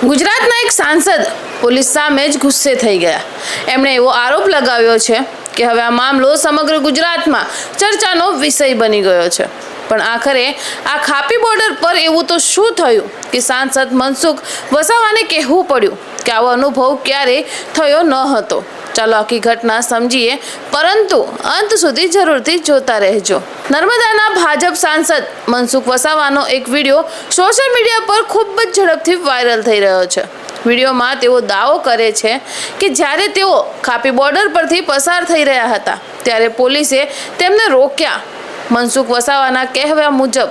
ગુજરાતના એક સાંસદ પોલીસ સામે જ ગુસ્સે થઈ ગયા। એમણે એવો આરોપ લગાવ્યો છે કે હવે આ મામલો સમગ્ર ગુજરાતમાં ચર્ચાનો વિષય બની ગયો છે। પણ આખરે આ ખાપી બોર્ડર પર એવું તો શું થયું કે સાંસદ મનસુખ વસાવાને કહેવું પડ્યું કે આવો અનુભવ ક્યારેય થયો ન હતો। ચાલો આખી ઘટના સમજીએ, પરંતુ અંત સુધી જરૂરથી જોતા રહેજો। નર્મદાના ભાજપ સાંસદ મનસુખ વસાવાનો એક વિડીયો સોશિયલ મીડિયા પર ખૂબ જ ઝડપથી વાયરલ થઈ રહ્યો છે। વિડીયોમાં તેઓ દાવો કરે છે કે જ્યારે તેઓ ખાપી બોર્ડર પરથી પસાર થઈ રહ્યા હતા ત્યારે પોલીસે તેમને રોક્યા। મનસુખ વસાવાના કહેવા મુજબ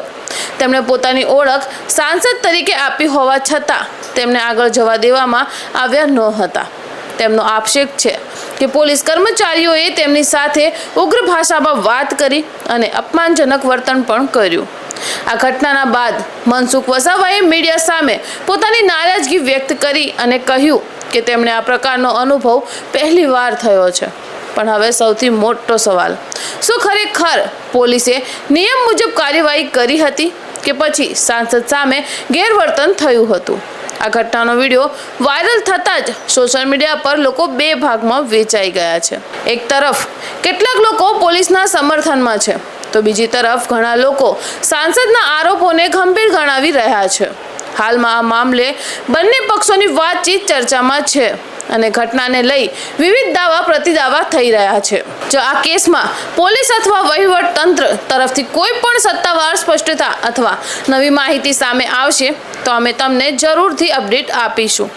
તેમણે પોતાની ઓળખ સાંસદ તરીકે આપી હોવા છતાં તેમને આગળ જવા દેવામાં આવ્યા ન હતા। તેમનો આક્ષેપ છે કે પોલીસ કર્મચારીઓએ તેમની સાથે ઉગ્ર ભાષામાં વાત કરી અને અપમાનજનક વર્તન પણ કર્યું। આ ઘટનાના બાદ મનસુખ વસાવાએ મીડિયા સામે પોતાની નારાજગી વ્યક્ત કરી અને કહ્યું કે તેમણે આ પ્રકારનો અનુભવ પહેલીવાર થયો છે। પણ હવે સૌથી મોટો સવાલ, શું ખરેખર પોલીસે નિયમ મુજબ કાર્યવાહી કરી હતી કે પછી સાંસદ સામે ગેરવર્તન થયું હતું? આ ઘટનાનો વિડીયો વાયરલ થતાં જ સોશિયલ મીડિયા પર લોકો બે ભાગમાં વેચાઈ ગયા છે। એક તરફ કેટલાક લોકો પોલીસના સમર્થનમાં છે, તો બીજી તરફ ઘણા લોકો સાંસદના આરોપોને ગંભીર ગણાવી રહ્યા છે। હાલમાં આ મામલે બંને પક્ષોની વાતચીત ચર્ચામાં છે અને ઘટનાને લઈ વિવિધ દાવા પ્રતિદાવા થઈ રહ્યા છે। જો આ કેસમાં પોલીસ અથવા વહીવટ તંત્ર તરફથી કોઈ પણ સત્તાવાર સ્પષ્ટતા અથવા નવી માહિતી સામે આવશે તો અમે તમને જરૂરથી અપડેટ આપીશું।